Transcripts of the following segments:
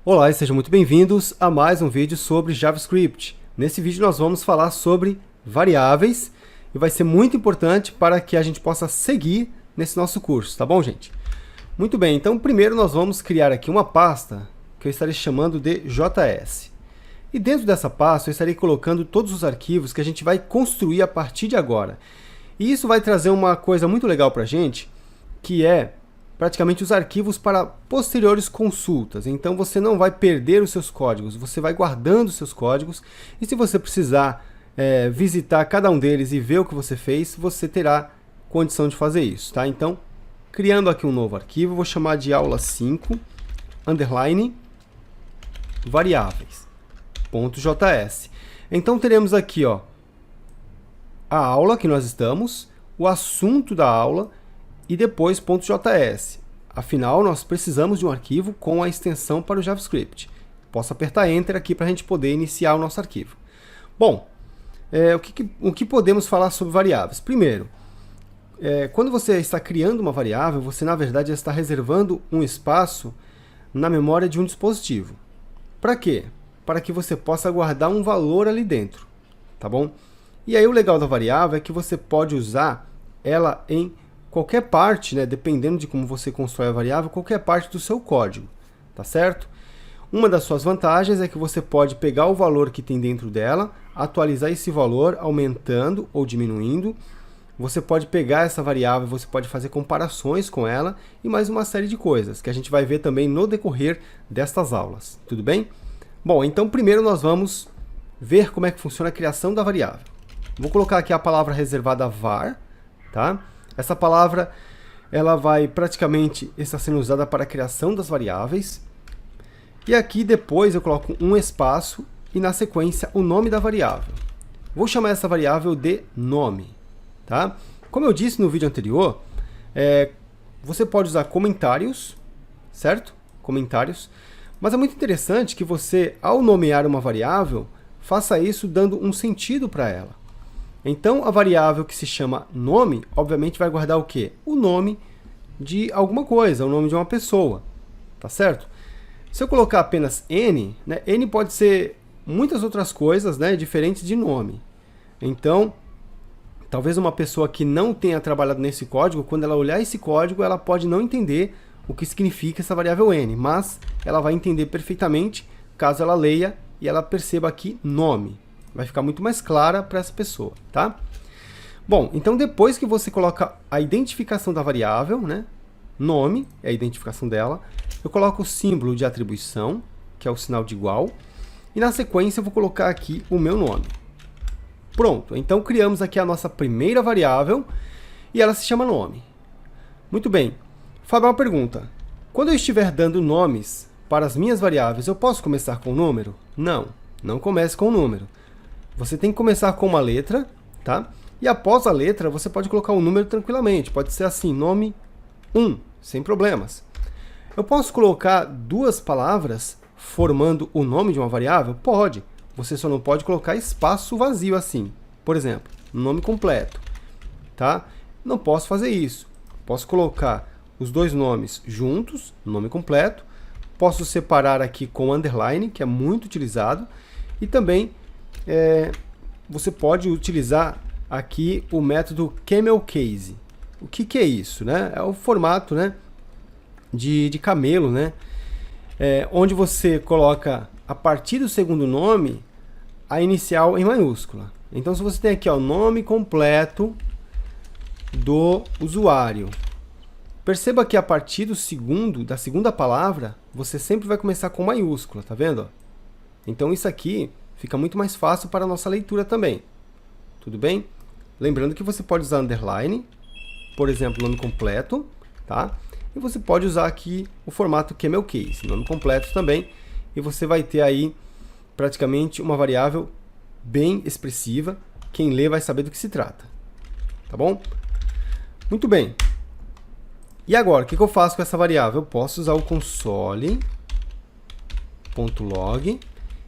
Olá e sejam muito bem-vindos a mais um vídeo sobre JavaScript. Nesse vídeo nós vamos falar sobre variáveis e vai ser muito importante para que a gente possa seguir nesse nosso curso, tá bom, gente? Muito bem, então primeiro nós vamos criar aqui uma pasta que eu estarei chamando de JS. E dentro dessa pasta eu estarei colocando todos os arquivos que a gente vai construir a partir de agora. E isso vai trazer uma coisa muito legal para a gente, que é praticamente os arquivos para posteriores consultas. Então você não vai perder os seus códigos, você vai guardando os seus códigos e se você precisar visitar cada um deles e ver o que você fez, você terá condição de fazer isso, tá? Então, criando aqui um novo arquivo, vou chamar de aula 5, underline, variáveis.js. Então teremos aqui, ó, a aula que nós estamos, o assunto da aula, e depois .js. Afinal, nós precisamos de um arquivo com a extensão para o JavaScript. Posso apertar Enter aqui para a gente poder iniciar o nosso arquivo. Bom, o que podemos falar sobre variáveis? Primeiro, quando você está criando uma variável, você na verdade está reservando um espaço na memória de um dispositivo. Para quê? Para que você possa guardar um valor ali dentro, tá bom? E aí o legal da variável é que você pode usar ela em qualquer parte, né, dependendo de como você constrói a variável, qualquer parte do seu código, tá certo? Uma das suas vantagens é que você pode pegar o valor que tem dentro dela, atualizar esse valor aumentando ou diminuindo. Você pode pegar essa variável, você pode fazer comparações com ela e mais uma série de coisas que a gente vai ver também no decorrer destas aulas, tudo bem? Bom, então primeiro nós vamos ver como é que funciona a criação da variável. Vou colocar aqui a palavra reservada var, tá? Essa palavra ela vai praticamente estar sendo usada para a criação das variáveis. E aqui depois eu coloco um espaço e na sequência o nome da variável. Vou chamar essa variável de nome. Tá? Como eu disse no vídeo anterior, você pode usar comentários, certo? Comentários. Mas é muito interessante que você, ao nomear uma variável, faça isso dando um sentido para ela. Então, a variável que se chama nome, obviamente vai guardar o quê? O nome de alguma coisa, o nome de uma pessoa, tá certo? Se eu colocar apenas n, né, n pode ser muitas outras coisas, né, diferentes de nome. Então, talvez uma pessoa que não tenha trabalhado nesse código, quando ela olhar esse código, ela pode não entender o que significa essa variável n, mas ela vai entender perfeitamente caso ela leia e ela perceba aqui nome. Vai ficar muito mais clara para essa pessoa, tá? Bom, então depois que você coloca a identificação da variável, né? Nome é a identificação dela. Eu coloco o símbolo de atribuição, que é o sinal de igual. E na sequência eu vou colocar aqui o meu nome. Pronto, então criamos aqui a nossa primeira variável e ela se chama nome. Muito bem. Fábio, uma pergunta. Quando eu estiver dando nomes para as minhas variáveis, eu posso começar com o número? Não, não comece com o número. Você tem que começar com uma letra, tá? E após a letra, você pode colocar um número tranquilamente. Pode ser assim, nome 1, sem problemas. Eu posso colocar duas palavras formando o nome de uma variável? Pode. Você só não pode colocar espaço vazio assim. Por exemplo, nome completo, tá? Não posso fazer isso. Posso colocar os dois nomes juntos, nome completo. Posso separar aqui com underline, que é muito utilizado. E também você pode utilizar aqui o método camel case. O que é isso, né? É o formato, né, de camelo, né? Onde você coloca a partir do segundo nome a inicial em maiúscula. Então, se você tem aqui o nome completo do usuário, perceba que a partir da segunda palavra, você sempre vai começar com maiúscula, tá vendo? Então isso aqui fica muito mais fácil para a nossa leitura também. Tudo bem? Lembrando que você pode usar underline, por exemplo, nome completo, tá? E você pode usar aqui o formato camel case, nome completo também, e você vai ter aí praticamente uma variável bem expressiva. Quem lê vai saber do que se trata. Tá bom? Muito bem. E agora, o que eu faço com essa variável? Eu posso usar o console.log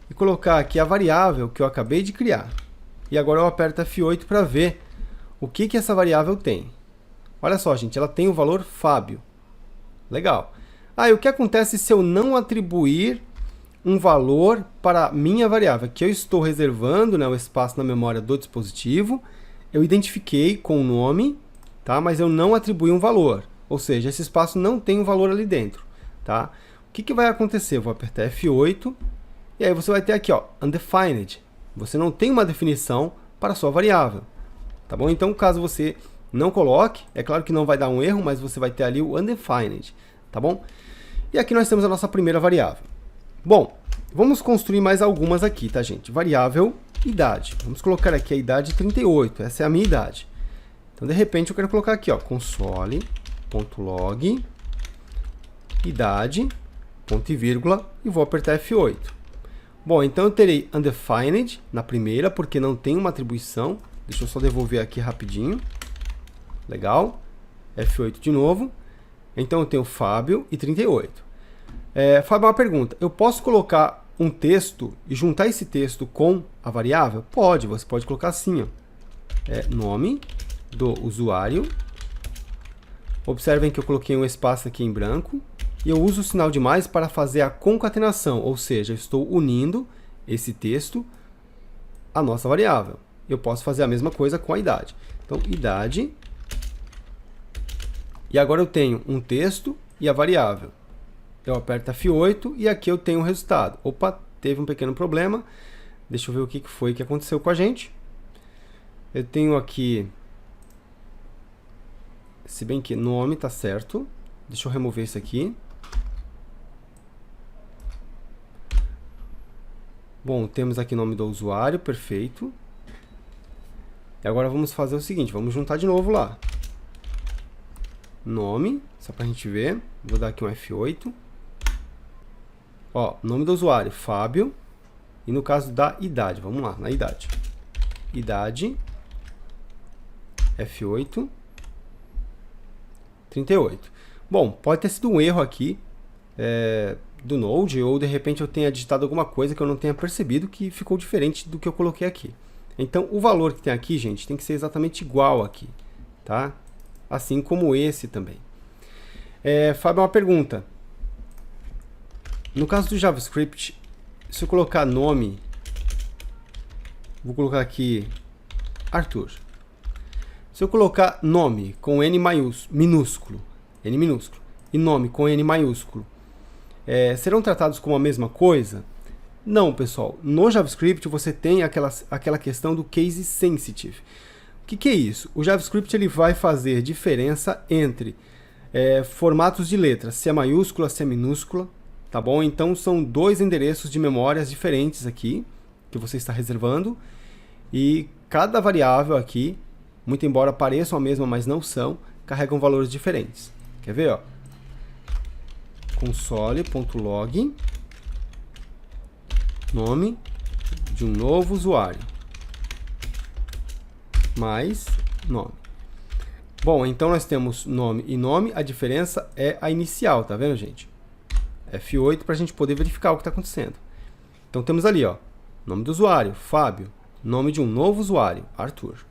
e colocar aqui a variável que eu acabei de criar. E agora eu aperto F8 para ver o que essa variável tem. Olha só, gente, ela tem o valor Fábio. Legal. Ah, e o que acontece se eu não atribuir um valor para minha variável. Aqui eu estou reservando, né, o espaço na memória do dispositivo, eu identifiquei com o nome, tá? Mas eu não atribuí um valor, ou seja, esse espaço não tem um valor ali dentro. Tá? O que vai acontecer? Eu vou apertar F8, e aí você vai ter aqui, ó, undefined. Você não tem uma definição para a sua variável. Tá bom? Então, caso você não coloque, é claro que não vai dar um erro, mas você vai ter ali o undefined. Tá bom? E aqui nós temos a nossa primeira variável. Bom, vamos construir mais algumas aqui, tá, gente? Variável idade. Vamos colocar aqui a idade 38. Essa é a minha idade. Então, de repente, eu quero colocar aqui, ó, console.log idade, ponto e vírgula, e vou apertar F8. Bom, então eu terei undefined na primeira, porque não tem uma atribuição. Deixa eu só devolver aqui rapidinho. Legal. F8 de novo. Então eu tenho Fábio e 38. Fábio, uma pergunta. Eu posso colocar um texto e juntar esse texto com a variável? Pode, você pode colocar assim, ó. Nome do usuário. Observem que eu coloquei um espaço aqui em branco. E eu uso o sinal de mais para fazer a concatenação, ou seja, eu estou unindo esse texto à nossa variável. Eu posso fazer a mesma coisa com a idade. Então, idade. E agora eu tenho um texto e a variável. Eu aperto F8 e aqui eu tenho o resultado. Opa, teve um pequeno problema. Deixa eu ver o que foi que aconteceu com a gente. Eu tenho aqui, se bem que nome está certo. Deixa eu remover isso aqui. Bom, temos aqui o nome do usuário, perfeito. E agora vamos fazer o seguinte, vamos juntar de novo lá. Nome, só para a gente ver. Vou dar aqui um F8. Ó, nome do usuário, Fábio. E no caso da idade, vamos lá, na idade. Idade, F8, 38. Bom, pode ter sido um erro aqui do Node, ou de repente eu tenha digitado alguma coisa que eu não tenha percebido que ficou diferente do que eu coloquei aqui. Então, o valor que tem aqui, gente, tem que ser exatamente igual aqui, tá? Assim como esse também. Fábio, uma pergunta. No caso do JavaScript, se eu colocar nome, vou colocar aqui Arthur. Se eu colocar nome com N minúsculo, N minúsculo, e nome com N maiúsculo, serão tratados como a mesma coisa? Não, pessoal. No JavaScript você tem aquela questão do case sensitive. O que é isso? O JavaScript ele vai fazer diferença entre formatos de letras, se é maiúscula, se é minúscula, tá bom? Então são dois endereços de memórias diferentes aqui, que você está reservando, e cada variável aqui, muito embora pareçam a mesma, mas não são, carregam valores diferentes. Quer ver, ó? Console.log nome de um novo usuário mais nome. Bom, então nós temos nome e nome, a diferença é a inicial, tá vendo, gente? F8 para a gente poder verificar o que está acontecendo. Então temos ali, ó, nome do usuário, Fábio, nome de um novo usuário, Arthur.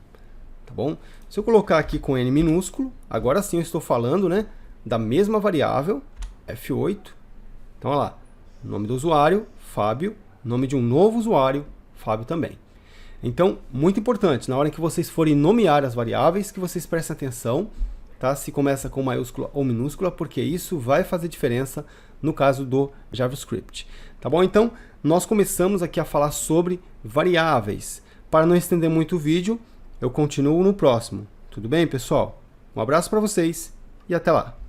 Tá bom? Se eu colocar aqui com N minúsculo, agora sim eu estou falando, né, da mesma variável, F8. Então, olha lá, nome do usuário, Fábio, nome de um novo usuário, Fábio também. Então, muito importante, na hora que vocês forem nomear as variáveis, que vocês prestem atenção, tá? Se começa com maiúscula ou minúscula, porque isso vai fazer diferença no caso do JavaScript. Tá bom? Então, nós começamos aqui a falar sobre variáveis. Para não estender muito o vídeo, eu continuo no próximo. Tudo bem, pessoal? Um abraço para vocês e até lá!